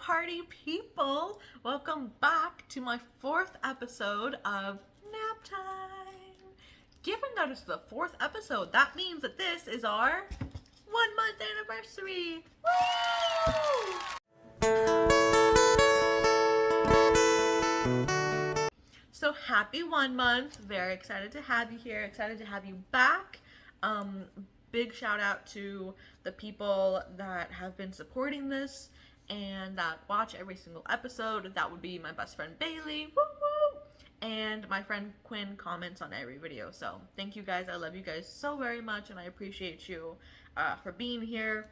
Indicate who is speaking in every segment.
Speaker 1: party people! Welcome back to my fourth episode of Nap Time. Given that it's the fourth episode, that means that this is our 1 month anniversary! Woo! So happy 1 month. Very excited to have you here. Excited to have you back. Big shout out to the people that have been supporting this and that watch every single episode. That would be my best friend Bailey, woo woo, and my friend Quinn comments on every video. So thank you guys. I love you guys so very much, and I appreciate you for being here.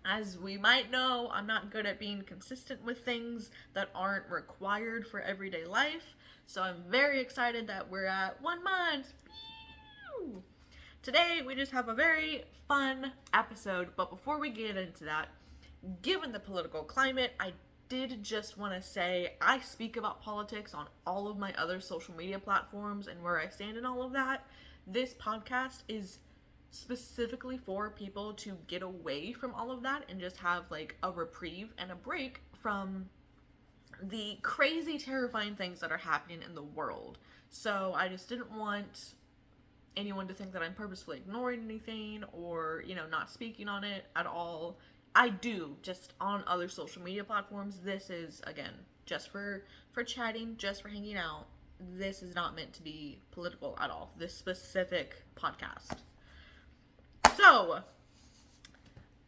Speaker 1: As we might know, I'm not good at being consistent with things that aren't required for everyday life. So I'm very excited that we're at 1 month. Pew! Today, we just have a very fun episode, but before we get into that, given the political climate, I did just want to say I speak about politics on all of my other social media platforms and where I stand in all of that. This podcast is specifically for people to get away from all of that and just have like a reprieve and a break from the crazy, terrifying things that are happening in the world. So I just didn't want anyone to think that I'm purposefully ignoring anything or, not speaking on it at all. I do, just on other social media platforms. This is, again, just for chatting, just for hanging out. This is not meant to be political at all, this specific podcast. So,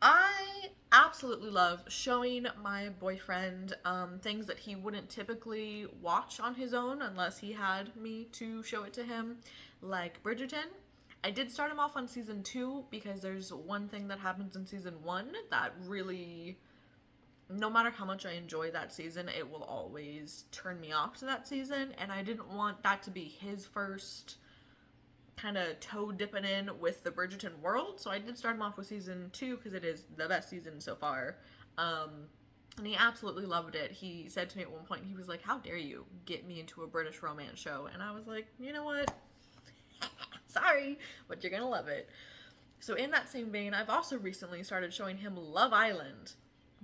Speaker 1: I absolutely love showing my boyfriend things that he wouldn't typically watch on his own unless he had me to show it to him, like Bridgerton. I did start him off on season 2 because there's one thing that happens in season 1 that really, no matter how much I enjoy that season, it will always turn me off to that season, and I didn't want that to be his first kind of toe dipping in with the Bridgerton world, so I did start him off with season 2 because it is the best season so far. And he absolutely loved it. He said to me at one point, he was like, "How dare you get me into a British romance show?" And I was like, you know what? Sorry, but you're gonna love it. So in that same vein, I've also recently started showing him Love Island.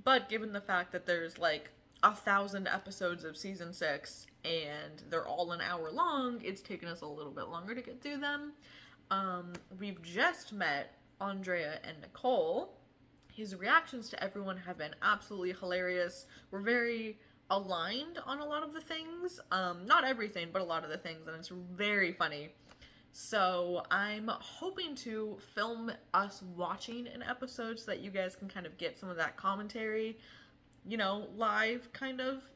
Speaker 1: But given the fact that there's like 1,000 episodes of season 6 and they're all an hour long, it's taken us a little bit longer to get through them. We've just met Andrea and Nicole. His reactions to everyone have been absolutely hilarious. We're very aligned on a lot of the things. Not everything, but a lot of the things, and it's very funny. So I'm hoping to film us watching an episode so that you guys can kind of get some of that commentary, live kind of.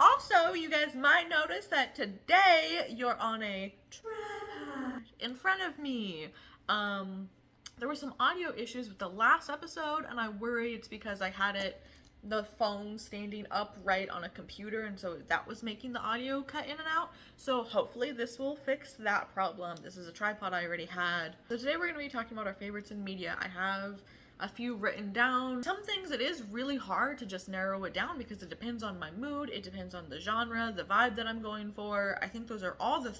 Speaker 1: Also, you guys might notice that today you're on a tripod in front of me. There were some audio issues with the last episode, and I worry it's because I had the phone standing upright on a computer, and so that was making the audio cut in and out. So hopefully this will fix that problem. This is a tripod I already had. So today we're going to be talking about our favorites in media. I have a few written down. Some things it is really hard to just narrow it down because it depends on my mood, it depends on the genre, the vibe that I'm going for. I think those are all the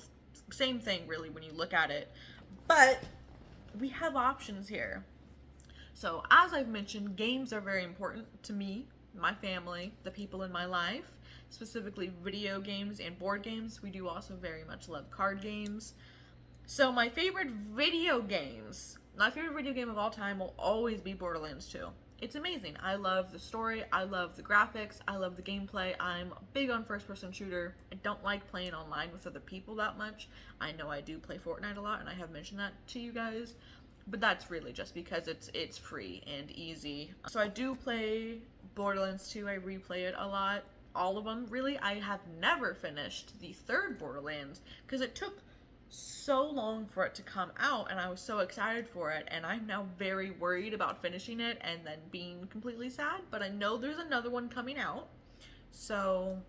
Speaker 1: same thing really when you look at it. But we have options here. So as I've mentioned, games are very important to me, my family, the people in my life, specifically video games and board games. We do also very much love card games. So my favorite video game of all time will always be Borderlands 2. It's amazing. I love the story, I love the graphics, I love the gameplay. I'm big on first-person shooter. I don't like playing online with other people that much. I know I do play Fortnite a lot, and I have mentioned that to you guys, but that's really just because it's free and easy. So I do play Borderlands 2. I replay it a lot. All of them, really. I have never finished the third Borderlands because it took so long for it to come out, and I was so excited for it, and I'm now very worried about finishing it and then being completely sad, but I know there's another one coming out, so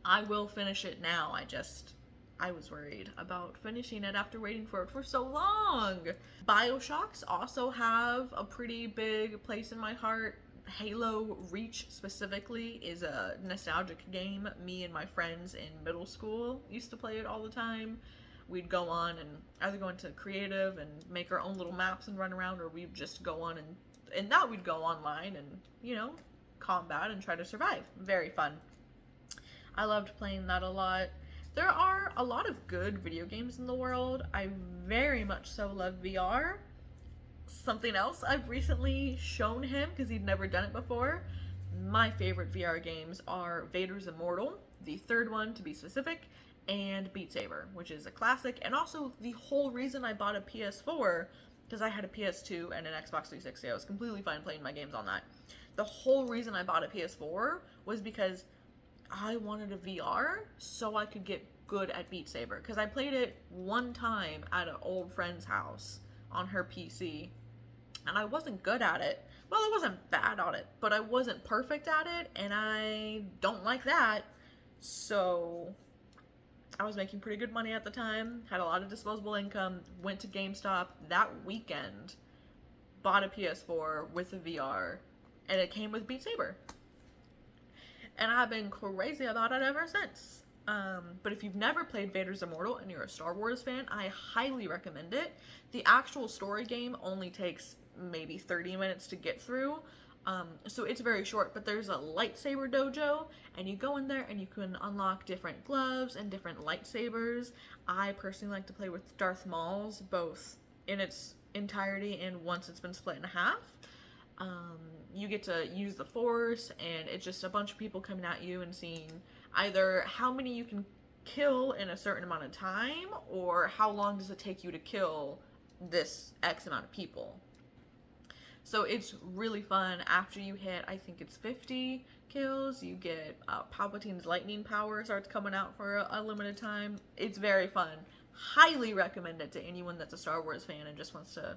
Speaker 1: I will finish it now. I was worried about finishing it after waiting for it for so long. BioShocks also have a pretty big place in my heart. Halo Reach specifically is a nostalgic game. Me and my friends in middle school used to play it all the time. We'd go on and either go into creative and make our own little maps and run around, or we'd just go on and that we'd go online and, combat and try to survive. Very fun. I loved playing that a lot. There are a lot of good video games in the world. I very much so love VR. Something else I've recently shown him because he'd never done it before. My favorite VR games are Vader's Immortal, the third one to be specific, and Beat Saber, which is a classic, and also the whole reason I bought a PS4, because I had a PS2 and an Xbox 360. I was completely fine playing my games on that. The whole reason I bought a PS4 was because I wanted a VR so I could get good at Beat Saber, because I played it one time at an old friend's house on her PC, and I wasn't good at it. Well, I wasn't bad at it, but I wasn't perfect at it, and I don't like that. So I was making pretty good money at the time, had a lot of disposable income, went to GameStop that weekend, bought a PS4 with a VR, and it came with Beat Saber. And I've been crazy about it ever since. But if you've never played Vader's Immortal and you're a Star Wars fan, I highly recommend it. The actual story game only takes maybe 30 minutes to get through. So it's very short, but there's a lightsaber dojo, and you go in there and you can unlock different gloves and different lightsabers. I personally like to play with Darth Maul's, both in its entirety and once it's been split in half. You get to use the Force, and it's just a bunch of people coming at you and seeing either how many you can kill in a certain amount of time, or how long does it take you to kill this X amount of people. So it's really fun. After you hit, I think it's 50 kills, you get Palpatine's lightning power starts coming out for a limited time. It's very fun. Highly recommend it to anyone that's a Star Wars fan and just wants to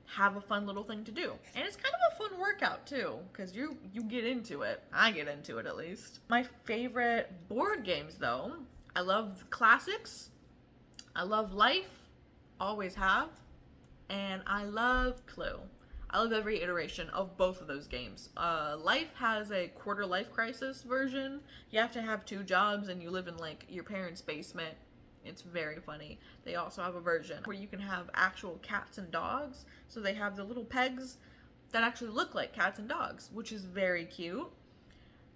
Speaker 1: have a fun little thing to do. And it's kind of a fun workout too, because you get into it. I get into it, at least. My favorite board games though, I love classics, I love Life, always have, and I love Clue. I love every iteration of both of those games. Life has a quarter life crisis version. You have to have 2 jobs and you live in like your parents' basement. It's very funny. They also have a version where you can have actual cats and dogs. So they have the little pegs that actually look like cats and dogs, which is very cute.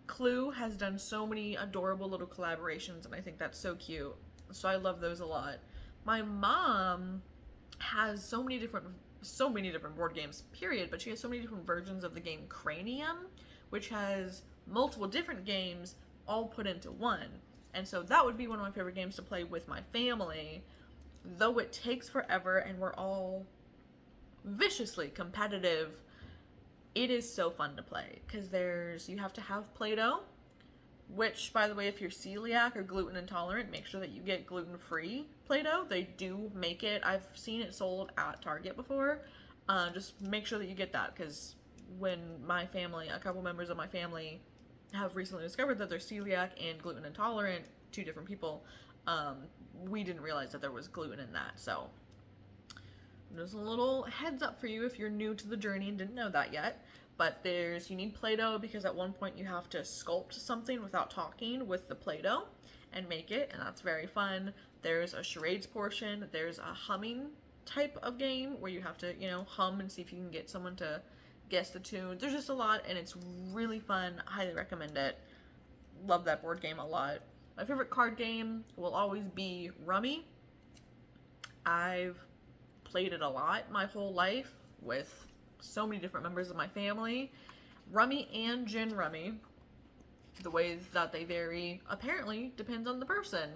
Speaker 1: Clue has done so many adorable little collaborations, and I think that's so cute. So I love those a lot. My mom has so many different board games, period, but she has so many different versions of the game Cranium, which has multiple different games all put into one. And so that would be one of my favorite games to play with my family, though it takes forever and we're all viciously competitive. It is so fun to play because you have to have Play-Doh, which, by the way, if you're celiac or gluten intolerant, make sure that you get gluten-free Play-Doh. They do make it. I've seen it sold at Target before. Just make sure that you get that, because when my family, a couple members of my family have recently discovered that they're celiac and gluten intolerant, 2 different people, we didn't realize that there was gluten in that. So there's a little heads up for you if you're new to the journey and didn't know that yet. But you need Play-Doh because at one point you have to sculpt something without talking with the Play-Doh and make it, and that's very fun. There's a charades portion. There's a humming type of game where you have to, hum and see if you can get someone to guess the tune. There's just a lot, and it's really fun. I highly recommend it. Love that board game a lot. My favorite card game will always be Rummy. I've played it a lot my whole life with so many different members of my family. Rummy and Gin Rummy, the ways that they vary apparently depends on the person.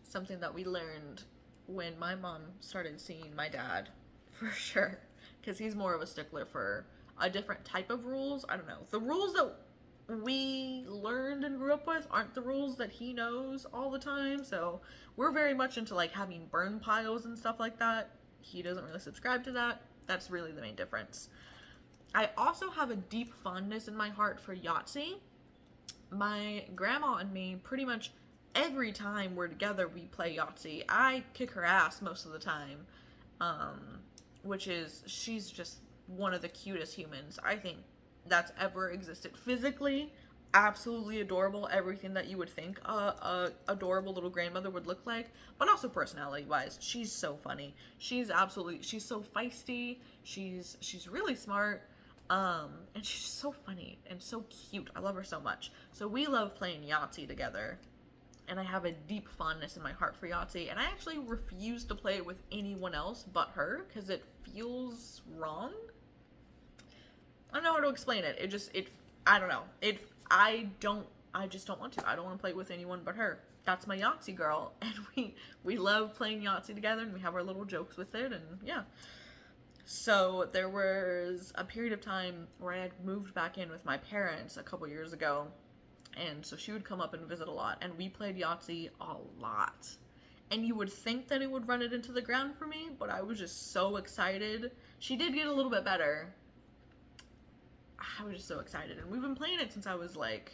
Speaker 1: Something that we learned when my mom started seeing my dad, for sure, because he's more of a stickler for a different type of rules. I don't know. The rules that we learned and grew up with aren't the rules that he knows all the time, so we're very much into like having burn piles and stuff like that. He doesn't really subscribe to that. That's really the main difference. I also have a deep fondness in my heart for Yahtzee. My grandma and me, pretty much every time we're together, we play Yahtzee. I kick her ass most of the time, she's just one of the cutest humans I think that's ever existed. Physically, absolutely adorable, everything that you would think a adorable little grandmother would look like, but also personality wise, she's so funny. She's so feisty. She's really smart. And she's so funny and so cute. I love her so much. So we love playing Yahtzee together. And I have a deep fondness in my heart for Yahtzee. And I actually refuse to play it with anyone else but her because it feels wrong. I don't know how to explain it. I don't know. I just don't want to. I don't want to play with anyone but her. That's my Yahtzee girl. And we love playing Yahtzee together, and we have our little jokes with it, and yeah. So there was a period of time where I had moved back in with my parents a couple years ago, and so she would come up and visit a lot, and we played Yahtzee a lot. And you would think that it would run it into the ground for me, but I was just so excited. She did get a little bit better. I was just so excited, and we've been playing it since I was like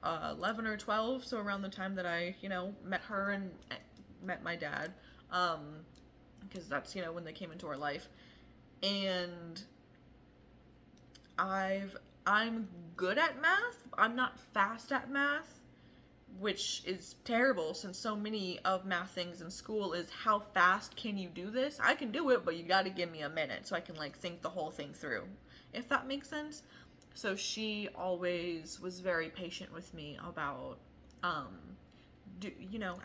Speaker 1: 11 or 12, so around the time that I, met her and met my dad, because that's, when they came into our life. And I'm good at math. I'm not fast at math, which is terrible since so many of math things in school is how fast can you do this? I can do it, but you gotta give me a minute so I can think the whole thing through, if that makes sense. So she always was very patient with me about,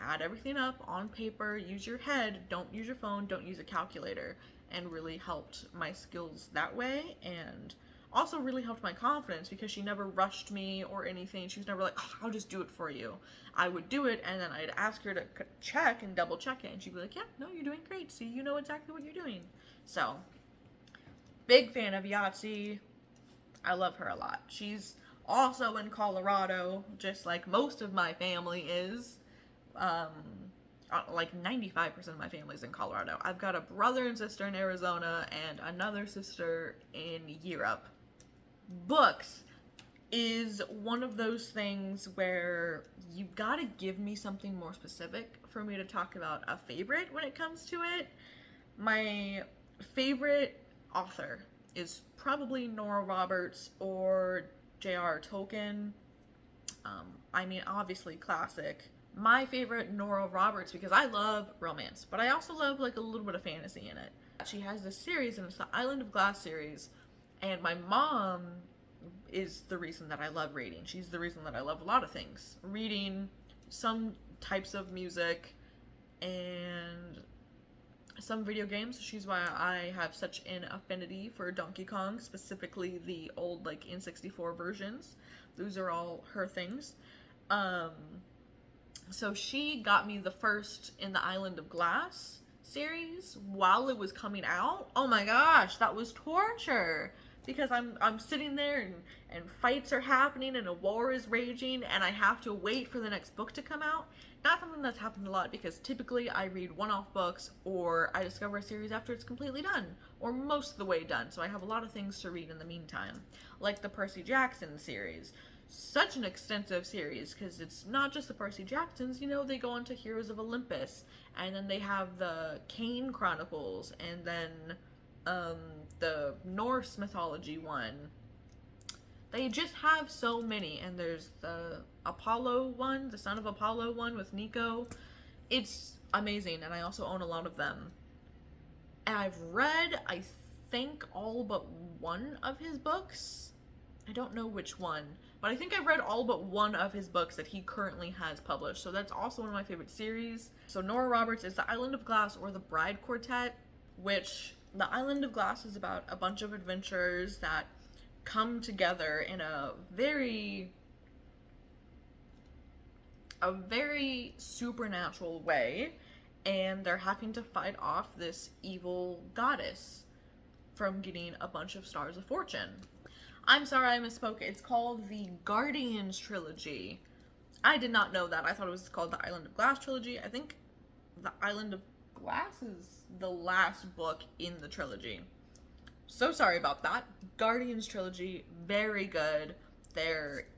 Speaker 1: add everything up on paper, use your head, don't use your phone, don't use a calculator, and really helped my skills that way, and also really helped my confidence because she never rushed me or anything. She was never like, oh, I'll just do it for you. I would do it, and then I'd ask her to check and double check it, and she'd be like, yeah, no, you're doing great. See, you know exactly what you're doing. So, big fan of Yahtzee. I love her a lot. She's also in Colorado, just like most of my family is. Like 95% of my family's in Colorado. I've got a brother and sister in Arizona and another sister in Europe. Books is one of those things where you gotta give me something more specific for me to talk about a favorite when it comes to it. My favorite author is probably Nora Roberts or J.R.R. Tolkien. Obviously classic. My favorite, Nora Roberts, because I love romance, but I also love a little bit of fantasy in it. She has this series, and it's the Island of Glass series, and my mom is the reason that I love reading. She's the reason that I love a lot of things. Reading, some types of music, and some video games. She's why I have such an affinity for Donkey Kong, specifically the old N64 versions. Those are all her things. So she got me the first in the Island of Glass series while it was coming out. Oh my gosh, that was torture. Because I'm sitting there and fights are happening and a war is raging and I have to wait for the next book to come out. Not something that's happened a lot because typically I read one-off books or I discover a series after it's completely done or most of the way done. So I have a lot of things to read in the meantime. Like the Percy Jackson series. Such an extensive series because it's not just the Percy Jacksons, they go on to Heroes of Olympus, and then they have the Kane Chronicles, and then the Norse mythology one. They just have so many, and there's the Apollo one, the Son of Apollo one with Nico. It's amazing, and I also own a lot of them. And I've read, I think, all but one of his books. I don't know which one, but I think I've read all but one of his books that he currently has published, so that's also one of my favorite series. So Nora Roberts is The Island of Glass or The Bride Quartet, which The Island of Glass is about a bunch of adventurers that come together in a very supernatural way, and they're having to fight off this evil goddess from getting a bunch of stars of fortune. I'm sorry, I misspoke. It's called the Guardians Trilogy. I did not know that. I thought it was called the Island of Glass Trilogy. I think the Island of Glass is the last book in the trilogy. So sorry about that. Guardians Trilogy, very good.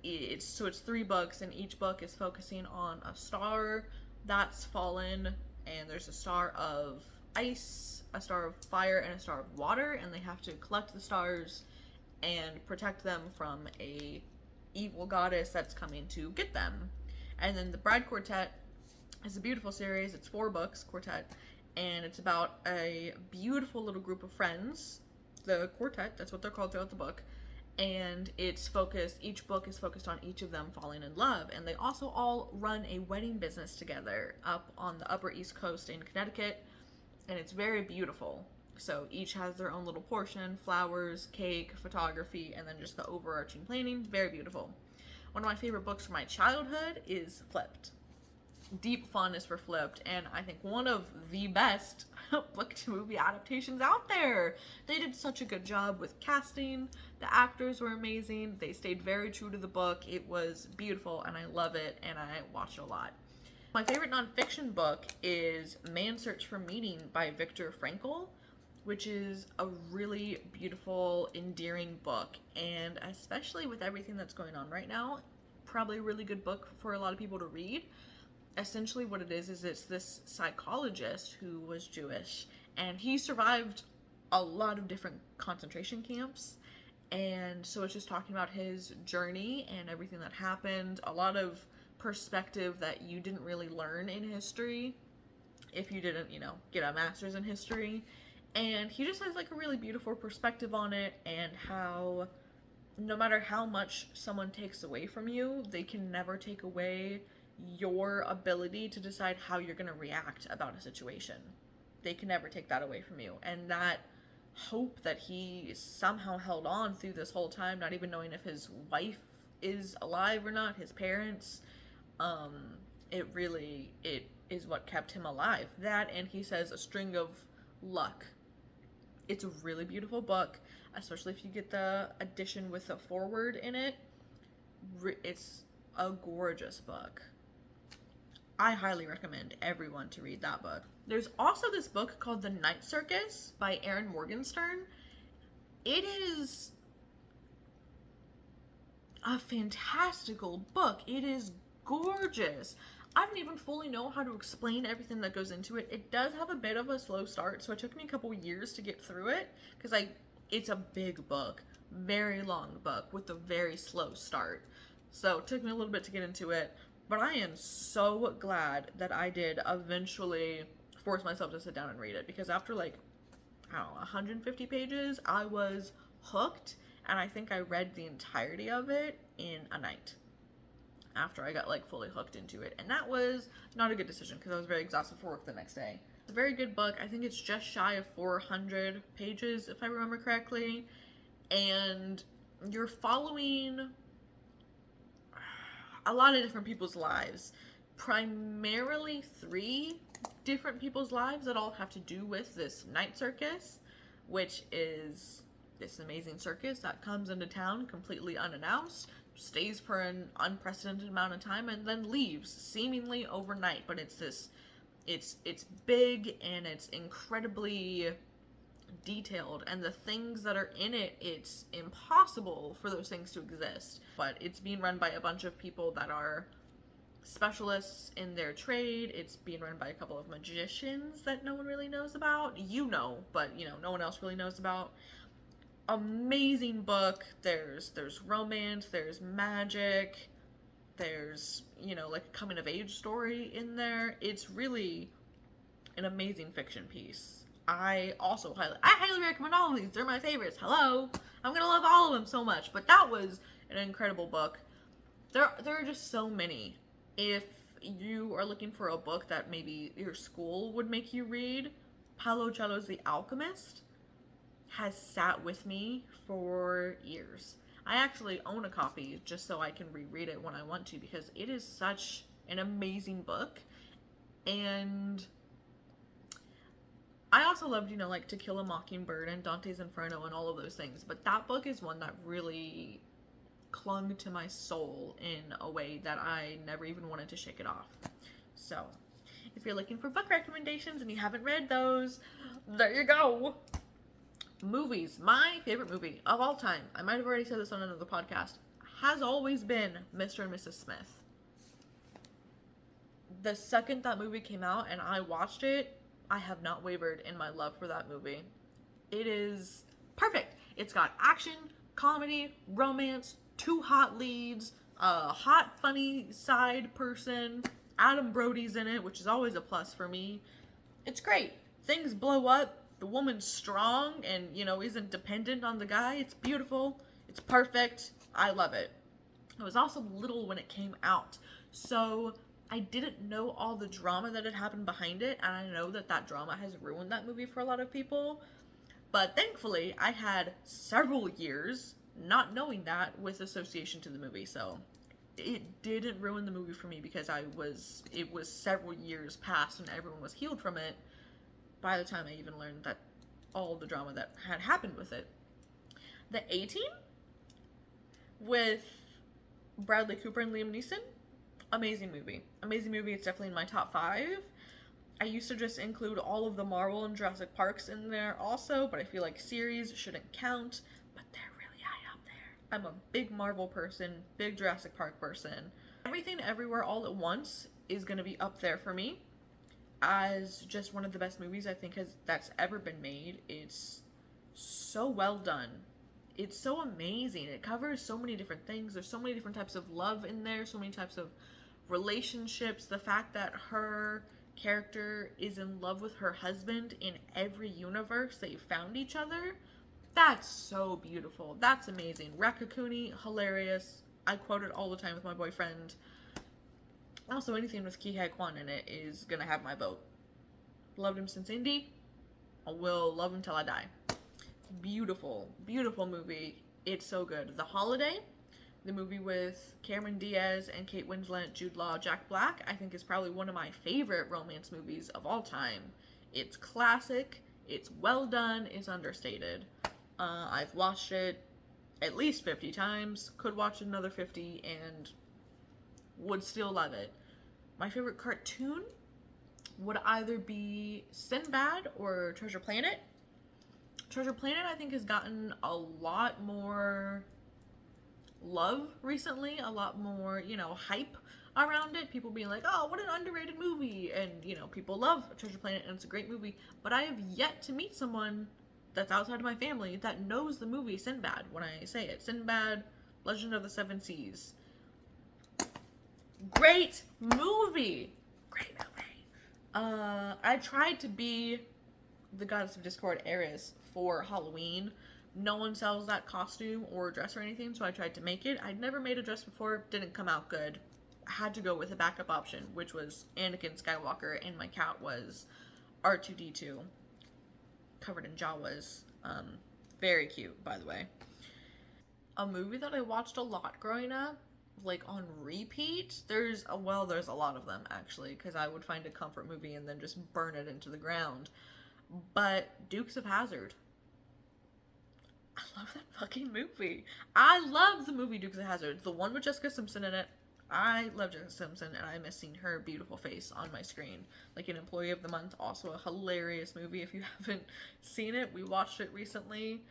Speaker 1: It's 3 books, and each book is focusing on a star that's fallen, and there's a star of ice, a star of fire, and a star of water, and they have to collect the stars and protect them from a evil goddess that's coming to get them. And then the Bride Quartet is a beautiful series. It's 4 books, quartet, and it's about a beautiful little group of friends the quartet, that's what they're called throughout the book. And each book is focused on each of them falling in love. And they also all run a wedding business together up on the Upper East Coast in Connecticut. And it's very beautiful. So each has their own little portion, flowers, cake, photography, and then just the overarching planning. Very beautiful. One of my favorite books from my childhood is Flipped. Deep fondness for Flipped, and I think one of the best book to movie adaptations out there. They did such a good job with casting. The actors were amazing. They stayed very true to the book. It was beautiful, and I love it, and I watched it a lot. My favorite nonfiction book is Man's Search for Meaning by Viktor Frankl, which is a really beautiful, endearing book, and especially with everything that's going on right now, probably a really good book for a lot of people to read. Essentially what it is it's this psychologist who was Jewish, and he survived a lot of different concentration camps, and so it's just talking about his journey and everything that happened. A lot of perspective that you didn't really learn in history if you didn't, get a master's in history. And he just has like a really beautiful perspective on it, and how no matter how much someone takes away from you, they can never take away your ability to decide how you're going to react about a situation. They can never take that away from you. And that hope that he somehow held on through this whole time, not even knowing if his wife is alive or not, his parents, it is what kept him alive. That, and he says a string of luck. It's a really beautiful book, especially if you get the edition with a foreword in it. It's a gorgeous book. I highly recommend everyone to read that book. There's also this book called The Night Circus by Erin Morgenstern. It is a fantastical book. It is gorgeous. I don't even fully know how to explain everything that goes into it. It does have a bit of a slow start, so it took me a couple years to get through it, because it's a big book, very long book with a very slow start. So it took me a little bit to get into it. But I am so glad that I did eventually force myself to sit down and read it, because after 150 pages, I was hooked, and I think I read the entirety of it in a night after I got fully hooked into it. And that was not a good decision, because I was very exhausted for work the next day. It's a very good book. I think it's just shy of 400 pages, if I remember correctly, and you're following a lot of different people's lives, primarily 3 different people's lives that all have to do with this night circus, which is this amazing circus that comes into town completely unannounced, stays for an unprecedented amount of time, and then leaves seemingly overnight. But it's big, and it's incredibly detailed, and the things that are in it, it's impossible for those things to exist. But it's being run by a bunch of people that are specialists in their trade. It's being run by a couple of magicians that no one really knows about. But no one else really knows about. Amazing book. There's romance, there's magic, there's a coming of age story in there. It's really an amazing fiction piece. I highly recommend all of these. They're my favorites. Hello. I'm gonna love all of them so much. But that was an incredible book. There are just so many. If you are looking for a book that maybe your school would make you read, Paulo Coelho's The Alchemist has sat with me for years. I actually own a copy just so I can reread it when I want to, because it is such an amazing book. And I also loved, To Kill a Mockingbird and Dante's Inferno and all of those things. But that book is one that really clung to my soul in a way that I never even wanted to shake it off. So, if you're looking for book recommendations and you haven't read those, there you go. Movies. My favorite movie of all time, I might have already said this on another podcast, has always been Mr. and Mrs. Smith. The second that movie came out and I watched it, I have not wavered in my love for that movie. It is perfect. It's got action, comedy, romance, 2 hot leads, a hot, funny side person. Adam Brody's in it, which is always a plus for me. It's great. Things blow up The woman's strong and, you know, isn't dependent on the guy. It's beautiful. It's perfect. I love it. I was also little when it came out, so I didn't know all the drama that had happened behind it, and I know that that drama has ruined that movie for a lot of people. But thankfully, I had several years not knowing that with association to the movie, so it didn't ruin the movie for me because it was several years past and everyone was healed from it by the time I even learned that all the drama that had happened with it. The A-Team with Bradley Cooper and Liam Neeson, amazing movie. Amazing movie. It's definitely in my top 5. I used to just include all of the Marvel and Jurassic Parks in there also, but I feel like series shouldn't count, but they're really high up there. I'm a big Marvel person, big Jurassic Park person. Everything Everywhere All at Once is going to be up there for me as just one of the best movies I think that's ever been made. It's so well done. It's so amazing. It covers so many different things. There's so many different types of love in there, so many types of relationships. The fact that her character is in love with her husband in every universe they found each other, that's so beautiful. That's amazing. Raccacoonie, hilarious. I quote it all the time with my boyfriend. Also, anything with Ki Hai Kwan in it is gonna have my vote. Loved him since Indie. I will love him till I die. Beautiful, beautiful movie. It's so good. The Holiday, the movie with Cameron Diaz and Kate Winslet, Jude Law, Jack Black, I think is probably one of my favorite romance movies of all time. It's classic, it's well done, it's understated. I've watched it at least 50 times, could watch it another 50, and would still love it. My favorite cartoon would either be Sinbad or Treasure Planet. Treasure Planet, I think, has gotten a lot more love recently, a lot more, you know, hype around it. People being like, oh, what an underrated movie. And, you know, people love Treasure Planet and it's a great movie. But I have yet to meet someone that's outside of my family that knows the movie Sinbad when I say it. Sinbad, Legend of the Seven Seas. Great movie. Great movie. I tried to be the Goddess of Discord Ares for Halloween. No one sells that costume or dress or anything, so I tried to make it. I'd never made a dress before, didn't come out good. I had to go with a backup option, which was Anakin Skywalker, and my cat was R2-D2, covered in Jawas. Very cute, by the way. A movie that I watched a lot growing up, like on repeat, there's a lot of them actually, because I would find a comfort movie and then just burn it into the ground. But Dukes of Hazzard. I love that fucking movie. I love the movie Dukes of Hazzard. The one with Jessica Simpson in it. I love Jessica Simpson and I miss seeing her beautiful face on my screen. Like an Employee of the Month, also a hilarious movie. If you haven't seen it, we watched it recently.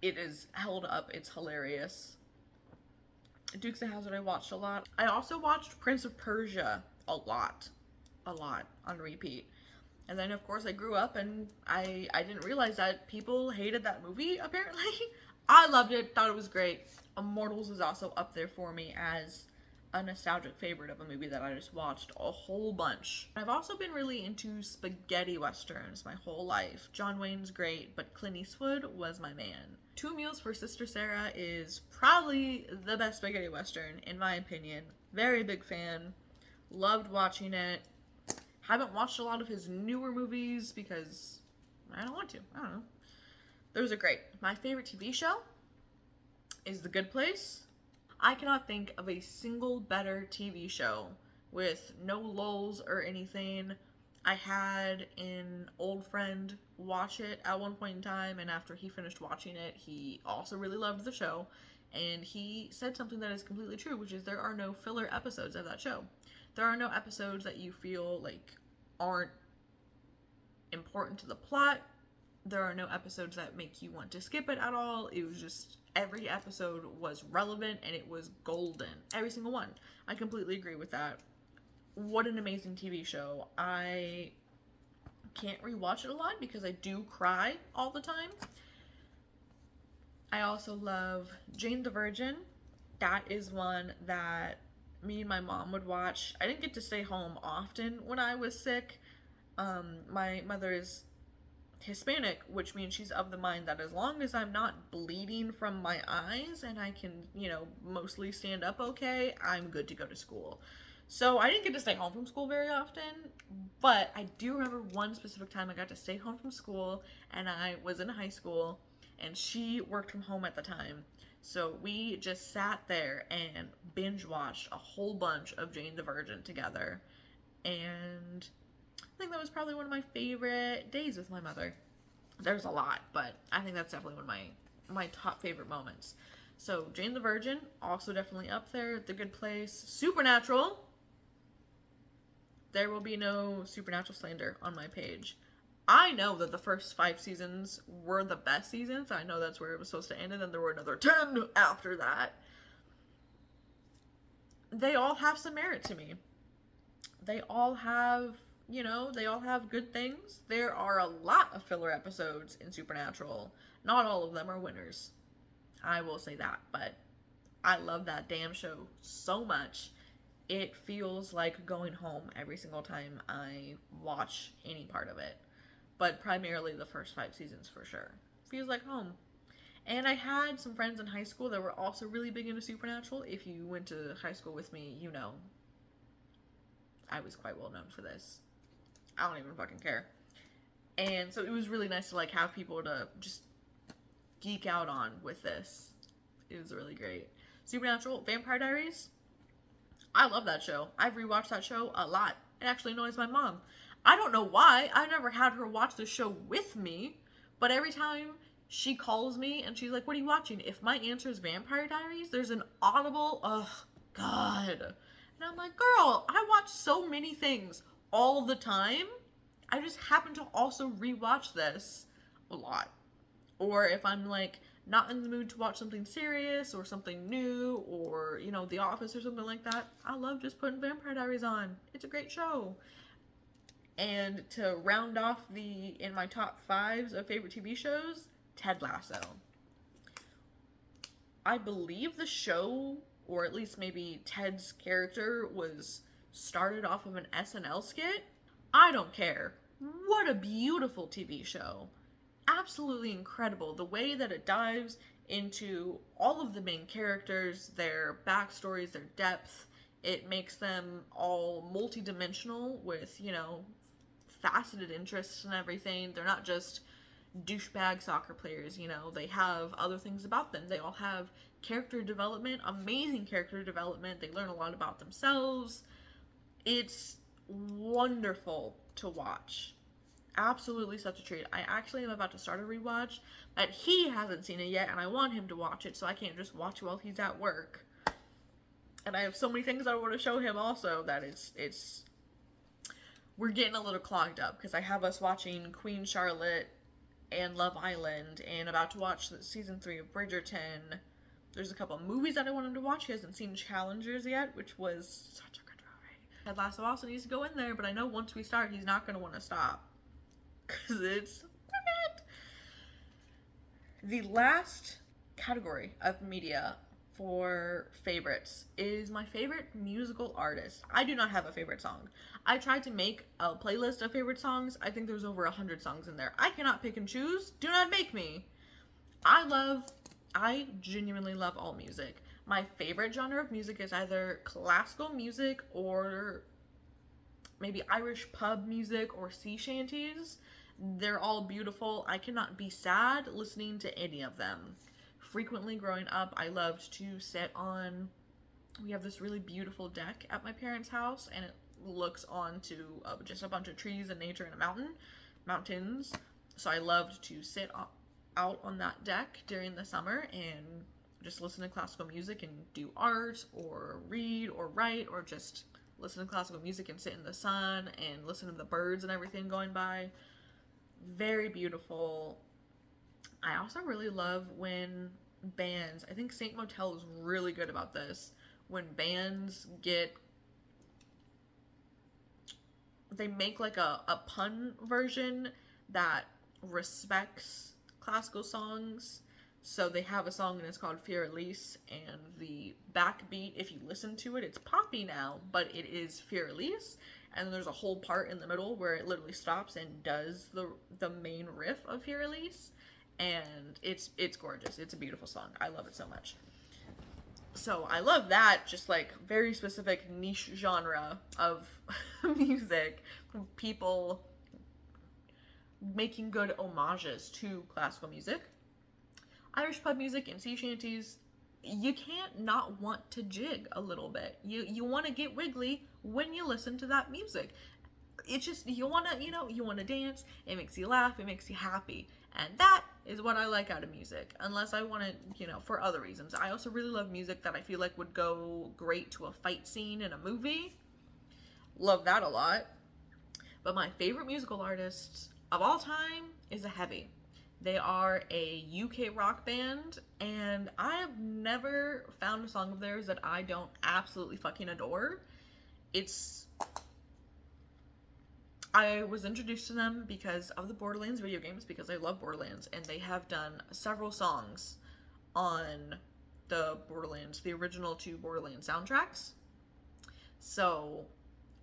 Speaker 1: It is held up. It's hilarious. Dukes of Hazzard I watched a lot. I also watched Prince of Persia a lot on repeat. And then, of course, I grew up and I didn't realize that people hated that movie, apparently. I loved it, thought it was great. Immortals is also up there for me as a nostalgic favorite of a movie that I just watched a whole bunch. I've also been really into spaghetti westerns my whole life. John Wayne's great, but Clint Eastwood was my man. Two Mules for Sister Sarah is probably the best spaghetti western, in my opinion. Very big fan. Loved watching it. Haven't watched a lot of his newer movies because I don't want to. I don't know. Those are great. My favorite TV show is The Good Place. I cannot think of a single better TV show with no lulls or anything. I had an old friend watch it at one point in time, and after he finished watching it, he also really loved the show. And he said something that is completely true, which is there are no filler episodes of that show. There are no episodes that you feel like aren't important to the plot. There are no episodes that make you want to skip it at all. It was just, every episode was relevant and it was golden. Every single one. I completely agree with that. What an amazing TV show. I can't rewatch it a lot because I do cry all the time. I also love Jane the Virgin. That is one that me and my mom would watch. I didn't get to stay home often when I was sick. My mother is Hispanic, which means she's of the mind that as long as I'm not bleeding from my eyes and I can, mostly stand up okay, I'm good to go to school. So I didn't get to stay home from school very often, but I do remember one specific time I got to stay home from school, and I was in high school, and she worked from home at the time. So we just sat there and binge watched a whole bunch of Jane the Virgin together. And I think that was probably one of my favorite days with my mother. There's a lot, but I think that's definitely one of my top favorite moments. So Jane the Virgin, also definitely up there. The Good Place. Supernatural. There will be no supernatural slander on my page. I know that the first 5 seasons were the best seasons. I know that's where it was supposed to end, and then there were another 10 after that. They all have some merit to me. They all have, they all have good things. There are a lot of filler episodes in Supernatural. Not all of them are winners. I will say that, but I love that damn show so much. It feels like going home every single time I watch any part of it. But primarily the first 5 seasons for sure. Feels like home. And I had some friends in high school that were also really big into Supernatural. If you went to high school with me, I was quite well known for this. I don't even fucking care. And so it was really nice to have people to just geek out on with this. It was really great. Supernatural, Vampire Diaries. I love that show. I've rewatched that show a lot. It actually annoys my mom. I don't know why. I've never had her watch the show with me, but every time she calls me and she's like, "What are you watching?" If my answer is Vampire Diaries, there's an audible, "Ugh, God." And I'm like, "Girl, I watch so many things all the time. I just happen to also rewatch this a lot." Or if I'm not in the mood to watch something serious or something new or, The Office or something like that, I love just putting Vampire Diaries on. It's a great show. And to round off in my top 5s of favorite TV shows, Ted Lasso. I believe the show, or at least maybe Ted's character, was started off of an SNL skit. I don't care. What a beautiful TV show. Absolutely incredible. The way that it dives into all of the main characters, their backstories, their depth. It makes them all multi-dimensional with, faceted interests and everything. They're not just douchebag soccer players, They have other things about them. They all have character development, amazing character development. They learn a lot about themselves. It's wonderful to watch. Absolutely such a treat. I actually am about to start a rewatch, but he hasn't seen it yet, and I want him to watch it, so I can't just watch it while he's at work. And I have so many things I want to show him also that we're getting a little clogged up, because I have us watching Queen Charlotte and Love Island, and about to watch season 3 of Bridgerton. There's a couple of movies that I want him to watch. He hasn't seen Challengers yet, which was such a good movie. Ted Lasso also needs to go in there, but I know once we start, he's not going to want to stop. Because it's perfect. The last category of media for favorites is my favorite musical artist. I do not have a favorite song. I tried to make a playlist of favorite songs. I think there's over 100 songs in there. I cannot pick and choose. Do not make me. I genuinely love all music. My favorite genre of music is either classical music or maybe Irish pub music or sea shanties. They're all beautiful. I cannot be sad listening to any of them. Frequently growing up, I loved to sit on, we have this really beautiful deck at my parents' house, and it looks onto just a bunch of trees and nature and mountains. So I loved to sit out on that deck during the summer and just listen to classical music and do art or read or write or just listen to classical music and sit in the sun and listen to the birds and everything going by. Very beautiful. I also really love when bands, I think Saint Motel is really good about this, when bands they make a pun version that respects classical songs. So they have a song and it's called Fear Elise, and the backbeat, if you listen to it, it's poppy now, but it is Fear Elise, and there's a whole part in the middle where it literally stops and does the main riff of Fear Elise, and it's gorgeous. It's a beautiful song. I love it so much. So I love that, just like very specific niche genre of music, people making good homages to classical music. Irish pub music and sea shanties, you can't not want to jig a little bit. You want to get wiggly when you listen to that music. It's just, you want to dance. It makes you laugh. It makes you happy. And that is what I like out of music. Unless I want to, for other reasons. I also really love music that I feel like would go great to a fight scene in a movie. Love that a lot. But my favorite musical artist of all time is a heavy. They are a UK rock band, and I have never found a song of theirs that I don't absolutely fucking adore. I was introduced to them because of the Borderlands video games, because I love Borderlands, and they have done several songs on the original 2 Borderlands soundtracks. So,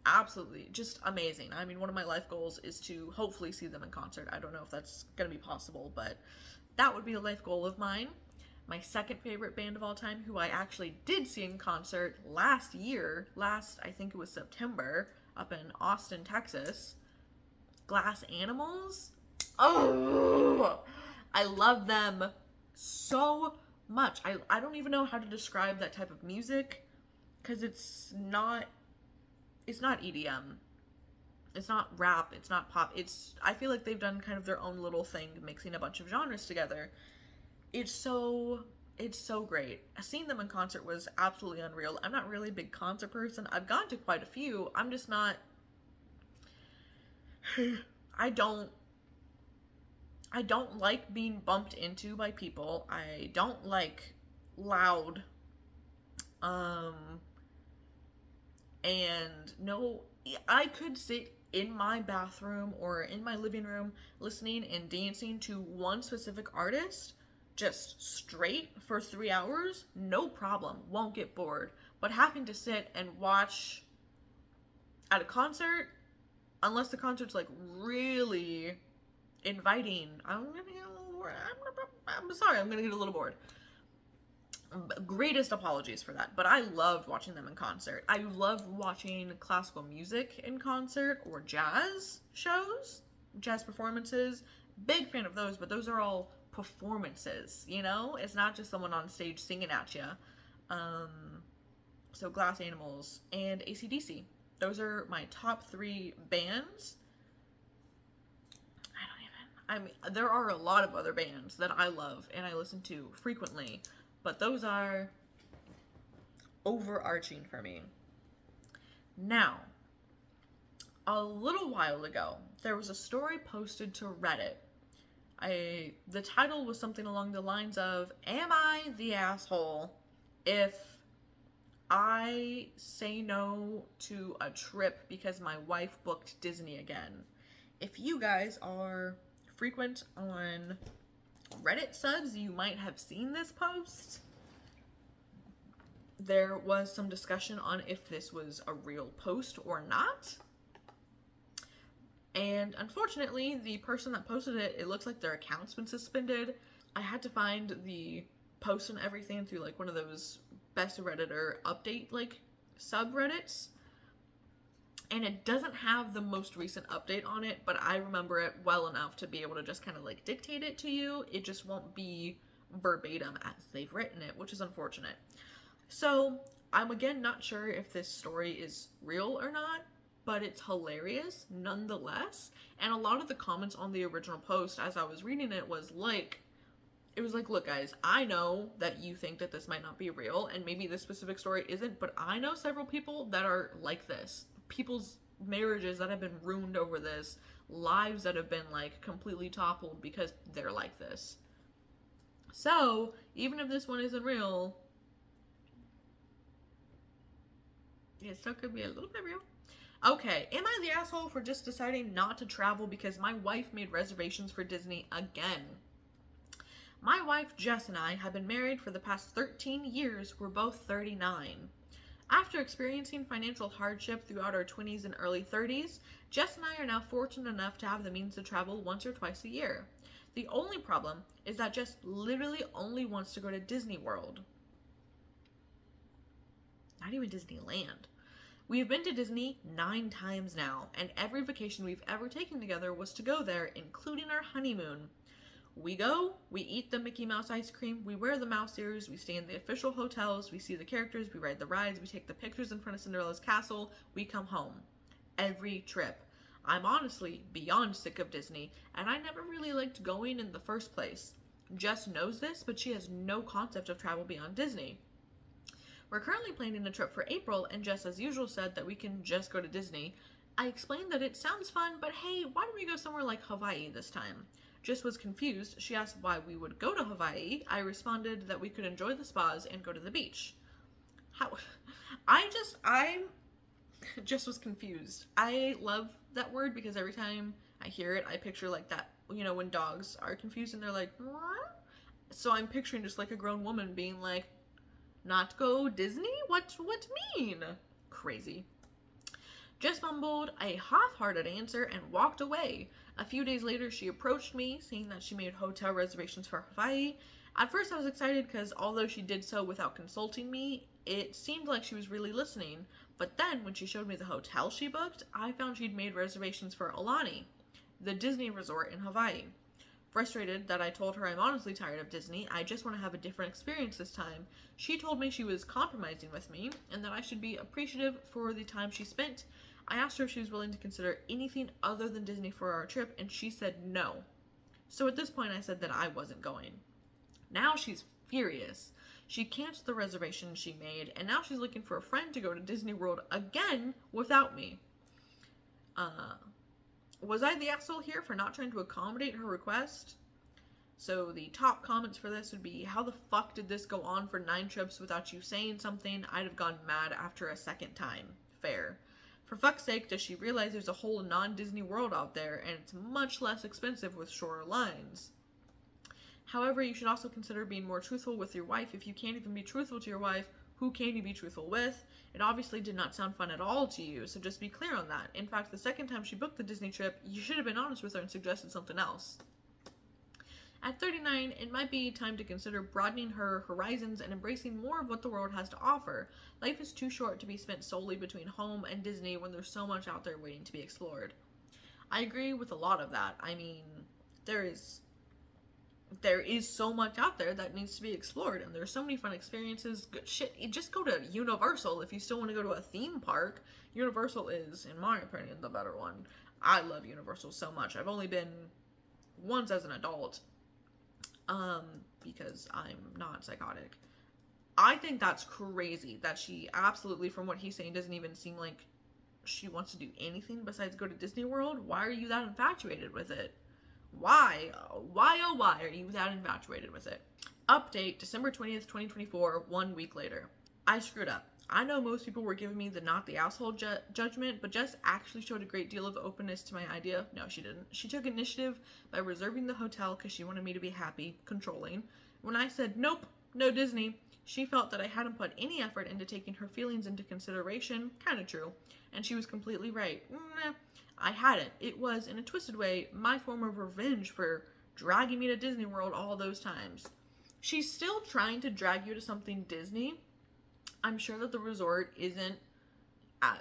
Speaker 1: absolutely, just amazing. I mean, one of my life goals is to hopefully see them in concert. I don't know if that's going to be possible, but that would be a life goal of mine. My second favorite band of all time, who I actually did see in concert last, I think it was September, up in Austin, Texas, Glass Animals. Oh, I love them so much. I don't even know how to describe that type of music, because it's not EDM. It's not rap. It's not pop. I feel like they've done kind of their own little thing, mixing a bunch of genres together. It's so great. Seeing them in concert was absolutely unreal. I'm not really a big concert person. I've gone to quite a few. I'm just not, I don't like being bumped into by people. I don't like loud, and no, I could sit in my bathroom or in my living room listening and dancing to one specific artist just straight for 3 hours, no problem, won't get bored. But having to sit and watch at a concert, unless the concert's like really inviting, I'm gonna get a little bored. I'm sorry, I'm gonna get a little bored. Greatest apologies for that, but I loved watching them in concert. I love watching classical music in concert, or jazz shows, jazz performances. Big fan of those, but those are all performances, it's not just someone on stage singing at you. So Glass Animals and AC/DC, those are my top 3 bands. There are a lot of other bands that I love and I listen to frequently, but those are overarching for me. Now, a little while ago, there was a story posted to Reddit. The title was something along the lines of, "Am I the asshole if I say no to a trip because my wife booked Disney again?" If you guys are frequent on Reddit subs, you might have seen this post. There was some discussion on if this was a real post or not. And unfortunately, the person that posted it, it looks like their account's been suspended. I had to find the post and everything through like one of those best Redditor update like subreddits. And it doesn't have the most recent update on it, but I remember it well enough to be able to just kind of like dictate it to you. It just won't be verbatim as they've written it, which is unfortunate. So I'm again not sure if this story is real or not, but it's hilarious nonetheless. And a lot of the comments on the original post as I was reading it was like, look guys, I know that you think that this might not be real, and maybe this specific story isn't, but I know several people that are like this. People's marriages that have been ruined over this, lives that have been like completely toppled because they're like this. So even if this one isn't real, it still could be a little bit real. Okay, am I the asshole for just deciding not to travel because my wife made reservations for Disney again? My wife Jess and I have been married for the past 13 years. We're both 39. After experiencing financial hardship throughout our 20s and early 30s, Jess and I are now fortunate enough to have the means to travel once or twice a year. The only problem is that Jess literally only wants to go to Disney World. Not even Disneyland. We've been to Disney 9 times now, and every vacation we've ever taken together was to go there, including our honeymoon. We go, we eat the Mickey Mouse ice cream, we wear the mouse ears, we stay in the official hotels, we see the characters, we ride the rides, we take the pictures in front of Cinderella's castle, we come home. Every trip. I'm honestly beyond sick of Disney, and I never really liked going in the first place. Jess knows this, but she has no concept of travel beyond Disney. We're currently planning a trip for April, and Jess, as usual, said that we can just go to Disney. I explained that it sounds fun, but hey, why don't we go somewhere like Hawaii this time? Jess was confused. She asked why we would go to Hawaii. I responded that we could enjoy the spas and go to the beach. I just was confused. I love that word because every time I hear it, I picture like that, you know, when dogs are confused and they're like, what? So I'm picturing just like a grown woman being like, not go Disney? What mean? Crazy. Jess mumbled a half-hearted answer and walked away. A few days later, she approached me, saying that she made hotel reservations for Hawaii. At first, I was excited because although she did so without consulting me, it seemed like she was really listening. But then, when she showed me the hotel she booked, I found she'd made reservations for Aulani, the Disney resort in Hawaii. Frustrated that I told her I'm honestly tired of Disney, I just want to have a different experience this time, she told me she was compromising with me and that I should be appreciative for the time she spent. I asked her if she was willing to consider anything other than Disney for our trip, and she said no. So at this point, I said that I wasn't going. Now she's furious. She canceled the reservation she made, and now she's looking for a friend to go to Disney World again without me. Was I the asshole here for not trying to accommodate her request? So the top comments for this would be, how the fuck did this go on for 9 trips without you saying something? I'd have gone mad after a second time. Fair. For fuck's sake, does she realize there's a whole non-Disney World out there, and it's much less expensive with shorter lines? However, you should also consider being more truthful with your wife. If you can't even be truthful to your wife, who can you be truthful with? It obviously did not sound fun at all to you, so just be clear on that. In fact, the second time she booked the Disney trip, you should have been honest with her and suggested something else. At 39, it might be time to consider broadening her horizons and embracing more of what the world has to offer. Life is too short to be spent solely between home and Disney when there's so much out there waiting to be explored. I agree with a lot of that. I mean, there is so much out there that needs to be explored, and there's so many fun experiences. Good shit, just go to Universal if you still want to go to a theme park. Universal is, in my opinion, the better one. I love Universal so much. I've only been once as an adult, because I'm not psychotic. I think that's crazy that she absolutely, from what he's saying, doesn't even seem like she wants to do anything besides go to Disney World. Why are you that infatuated with it? Why are you that infatuated with it? Update, December 20th, 2024, 1 week later. I screwed up. I know most people were giving me the not the asshole judgment, but Jess actually showed a great deal of openness to my idea. No, she didn't. She took initiative by reserving the hotel because she wanted me to be happy, controlling. When I said, nope, no Disney, she felt that I hadn't put any effort into taking her feelings into consideration. Kind of true. And she was completely right. Nah, I hadn't. It was, in a twisted way, my form of revenge for dragging me to Disney World all those times. She's still trying to drag you to something Disney. I'm sure that the resort isn't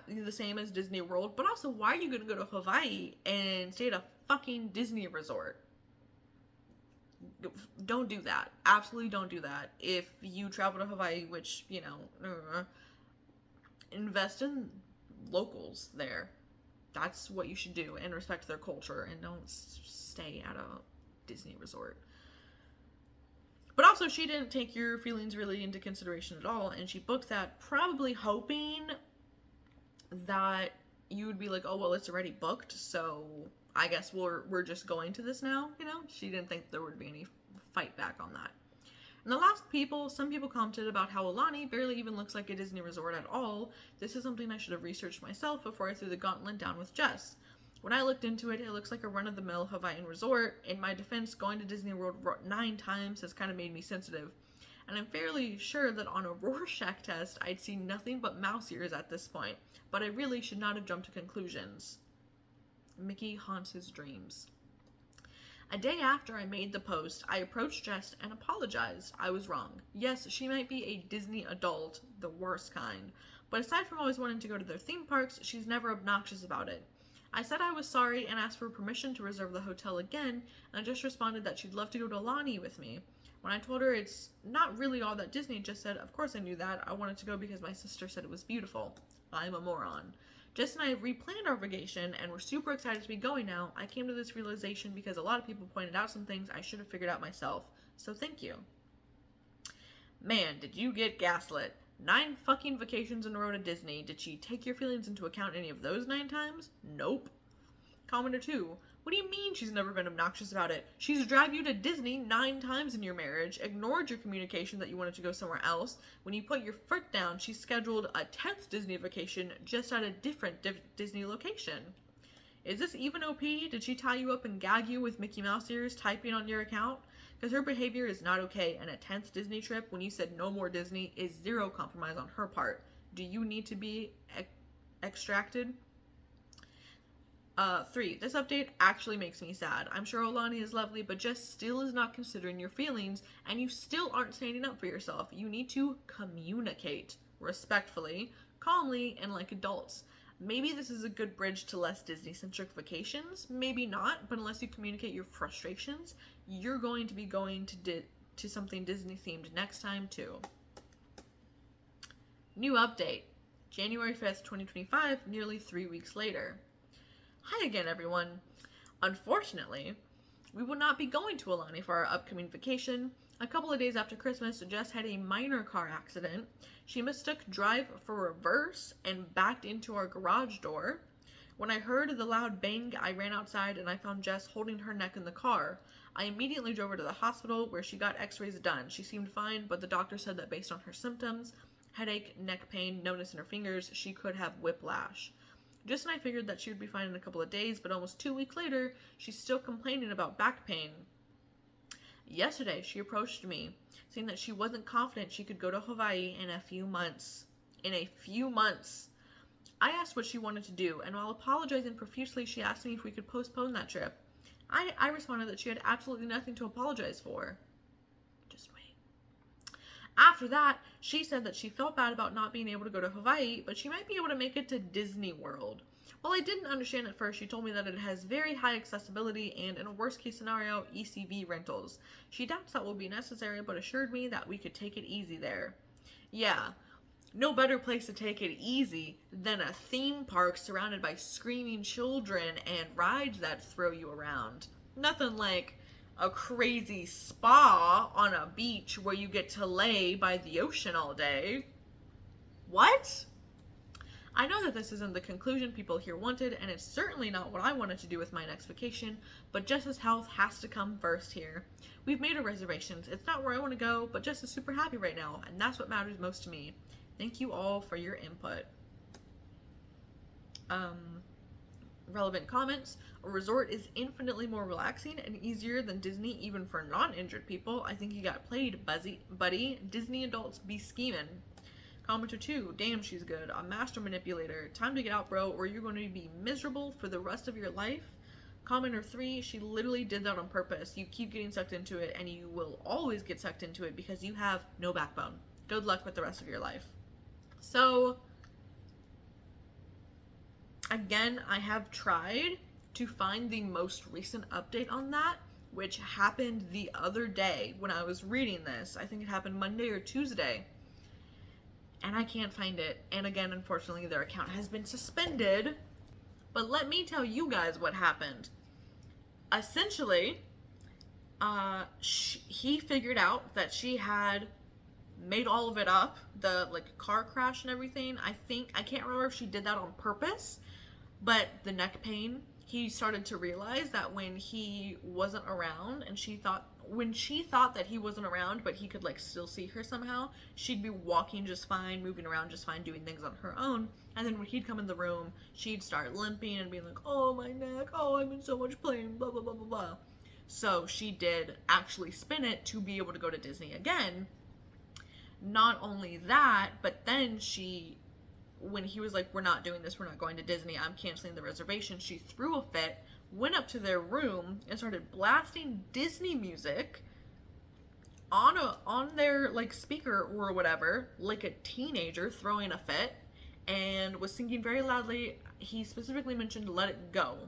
Speaker 1: the same as Disney World, but also, why are you going to go to Hawaii and stay at a fucking Disney resort? Don't do that. Absolutely don't do that. If you travel to Hawaii, which, you know, invest in locals there. That's what you should do, and respect their culture, and don't stay at a Disney resort. But also, she didn't take your feelings really into consideration at all, and she booked that probably hoping that you would be like, oh, well, it's already booked, so I guess we're just going to this now, you know? She didn't think there would be any fight back on that. And some people commented about how Aulani barely even looks like a Disney resort at all. This is something I should have researched myself before I threw the gauntlet down with Jess. When I looked into it, it looks like a run-of-the-mill Hawaiian resort. In my defense, going to Disney World 9 times has kind of made me sensitive. And I'm fairly sure that on a Rorschach test, I'd seen nothing but mouse ears at this point. But I really should not have jumped to conclusions. Mickey haunts his dreams. A day after I made the post, I approached Jess and apologized. I was wrong. Yes, she might be a Disney adult, the worst kind. But aside from always wanting to go to their theme parks, she's never obnoxious about it. I said I was sorry and asked for permission to reserve the hotel again, and Jess responded that she'd love to go to Aulani with me. When I told her it's not really all that Disney, Jess said, of course I knew that. I wanted to go because my sister said it was beautiful. I'm a moron. Jess and I have replanned our vacation, and we're super excited to be going now. I came to this realization because a lot of people pointed out some things I should have figured out myself. So thank you. Man, did you get gaslit. 9 fucking vacations in a row to Disney. Did she take your feelings into account any of those 9 times? Nope. Commenter 2. What do you mean she's never been obnoxious about it? She's dragged you to Disney 9 times in your marriage, ignored your communication that you wanted to go somewhere else. When you put your foot down, she scheduled a 10th Disney vacation just at a different Disney location. Is this even OP? Did she tie you up and gag you with Mickey Mouse ears typing on your account? Because her behavior is not okay, and a 10th Disney trip when you said no more Disney is zero compromise on her part. Do you need to be extracted? 3. This update actually makes me sad. I'm sure Aulani is lovely, but Jess still is not considering your feelings, and you still aren't standing up for yourself. You need to communicate respectfully, calmly, and like adults. Maybe this is a good bridge to less Disney-centric vacations. Maybe not, but unless you communicate your frustrations, you're going to be going to something Disney-themed next time, too. New update. January 5th, 2025, nearly 3 weeks later. Hi again, everyone. Unfortunately, we will not be going to Aulani for our upcoming vacation. A couple of days after Christmas, Jess had a minor car accident. She mistook drive for reverse and backed into our garage door. When I heard the loud bang, I ran outside and I found Jess holding her neck in the car. I immediately drove her to the hospital where she got x-rays done. She seemed fine, but the doctor said that based on her symptoms, headache, neck pain, numbness in her fingers, she could have whiplash. Jess and I figured that she would be fine in a couple of days, but almost 2 weeks later, she's still complaining about back pain. Yesterday, she approached me, saying that she wasn't confident she could go to Hawaii in a few months. I asked what she wanted to do, and while apologizing profusely, she asked me if we could postpone that trip. I responded that she had absolutely nothing to apologize for. Just wait. After that, she said that she felt bad about not being able to go to Hawaii, but she might be able to make it to Disney World. While I didn't understand at first, she told me that it has very high accessibility and, in a worst case scenario, ECV rentals. She doubts that will be necessary, but assured me that we could take it easy there. Yeah, no better place to take it easy than a theme park surrounded by screaming children and rides that throw you around. Nothing like a crazy spa on a beach where you get to lay by the ocean all day. What? I know that this isn't the conclusion people here wanted, and it's certainly not what I wanted to do with my next vacation, but Jess's health has to come first here. We've made our reservations. It's not where I want to go, but Jess is super happy right now, and that's what matters most to me. Thank you all for your input. Relevant comments. A resort is infinitely more relaxing and easier than Disney, even for non-injured people. I think you got played, buddy. Disney adults be scheming. Commenter 2, damn, she's good. A master manipulator. Time to get out, bro, or you're going to be miserable for the rest of your life. Commenter 3, she literally did that on purpose. You keep getting sucked into it, and you will always get sucked into it because you have no backbone. Good luck with the rest of your life. So, again, I have tried to find the most recent update on that, which happened the other day when I was reading this. I think it happened Monday or Tuesday. And I can't find it. And again, unfortunately, their account has been suspended. But let me tell you guys what happened. Essentially, he figured out that she had made all of it up, the car crash and everything. I can't remember if she did that on purpose, but the neck pain, he started to realize that when he wasn't around and she thought when she thought that he wasn't around, but he could like still see her somehow, she'd be walking just fine, moving around just fine, doing things on her own. And then when he'd come in the room, she'd start limping and being like, oh, my neck, oh, I'm in so much pain, blah, blah, blah, blah, blah. So she did actually spin it to be able to go to Disney again. Not only that, but then she, when he was like, we're not doing this, we're not going to Disney, I'm canceling the reservation, she threw a fit, went up to their room and started blasting Disney music on their like speaker or whatever, like a teenager throwing a fit, and was singing very loudly. He specifically mentioned Let It Go.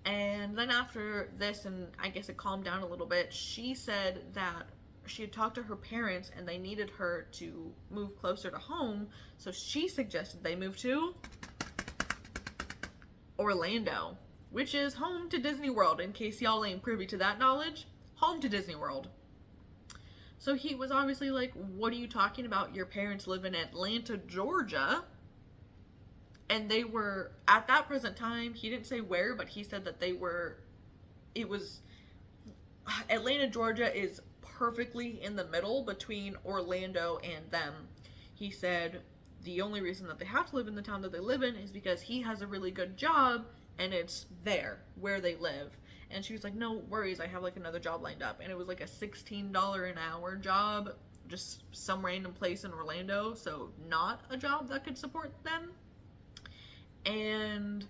Speaker 1: And then after this, and I guess it calmed down a little bit, she said that she had talked to her parents and they needed her to move closer to home, so she suggested they move to Orlando, which is home to Disney World, in case y'all ain't privy to that knowledge. Home to Disney World. So he was obviously like, what are you talking about? Your parents live in Atlanta, Georgia. And they were, at that present time, he didn't say where, but he said that Atlanta, Georgia is perfectly in the middle between Orlando and them. He said the only reason that they have to live in the town that they live in is because he has a really good job and it's there where they live. And she was like, no worries, I have like another job lined up. And it was like a $16 an hour job, just some random place in Orlando, so not a job that could support them. And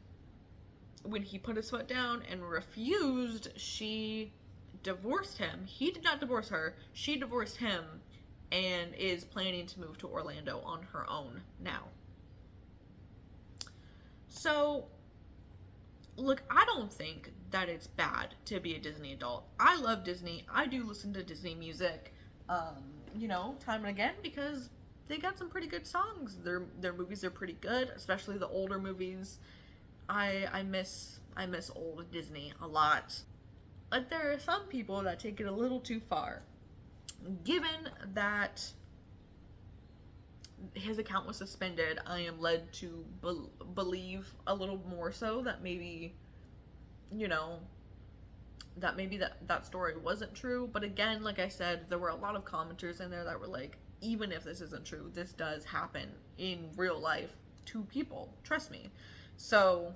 Speaker 1: when he put his foot down and refused, she divorced him. He did not divorce her, she divorced him, and is planning to move to Orlando on her own now. So look, I don't think that it's bad to be a Disney adult. I love Disney. I do listen to Disney music, time and again, because they got some pretty good songs. Their movies are pretty good, especially the older movies. I miss old Disney a lot. But there are some people that take it a little too far. Given that his account was suspended, I am led to believe a little more so that maybe, that story wasn't true. But again, like I said, there were a lot of commenters in there that were like, even if this isn't true, this does happen in real life to people. Trust me. So,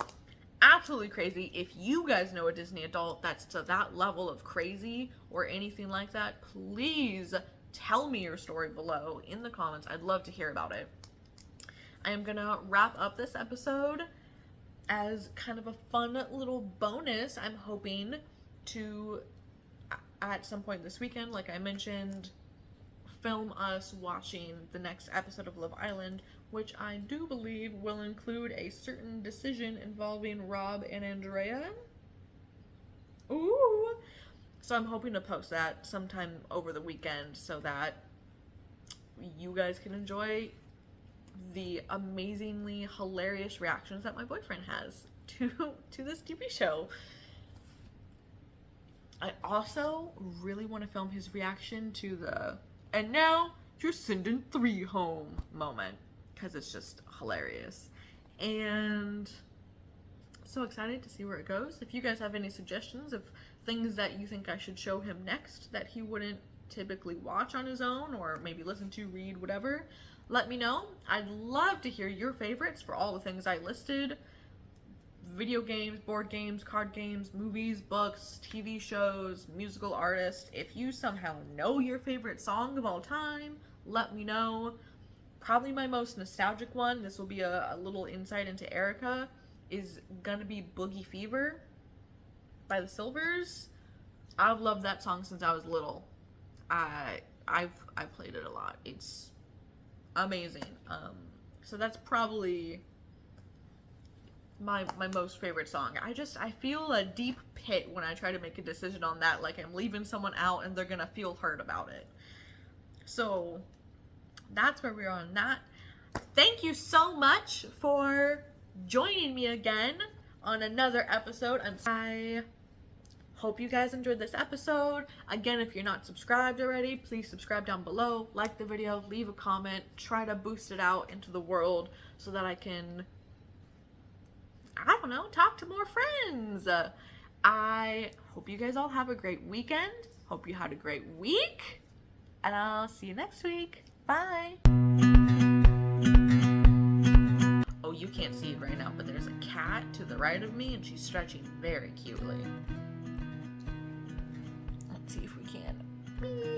Speaker 1: absolutely crazy. If you guys know a Disney adult that's to that level of crazy or anything like that, please tell me your story below in the comments. I'd love to hear about it. I am gonna wrap up this episode as kind of a fun little bonus. I'm hoping to, at some point this weekend, like I mentioned, film us watching the next episode of Love Island, which I do believe will include a certain decision involving Rob and Andrea. Ooh! So I'm hoping to post that sometime over the weekend so that you guys can enjoy the amazingly hilarious reactions that my boyfriend has to this TV show. I also really want to film his reaction to the "and now you're sending 3 home" moment, because it's just hilarious. And so excited to see where it goes. If you guys have any suggestions of things that you think I should show him next that he wouldn't typically watch on his own, or maybe listen to, read, whatever, let me know. I'd love to hear your favorites for all the things I listed: video games, board games, card games, movies, books, TV shows, musical artists. If you somehow know your favorite song of all time, let me know. Probably my most nostalgic one, this will be a little insight into Erica, is gonna be Boogie Fever by the Silvers. I've loved that song since I was little. I've played it a lot. It's amazing. So that's probably my most favorite song. I feel a deep pit when I try to make a decision on that, like I'm leaving someone out and they're gonna feel hurt about it. So that's where we are on that. Thank you so much for joining me again on another episode. I hope you guys enjoyed this episode. Again, if you're not subscribed already, please subscribe down below, like the video, leave a comment, try to boost it out into the world so that I can, I don't know, talk to more friends. I hope you guys all have a great weekend. Hope you had a great week. And I'll see you next week. Bye. Oh, you can't see it right now, but there's a cat to the right of me and she's stretching very cutely. Let's see if we can.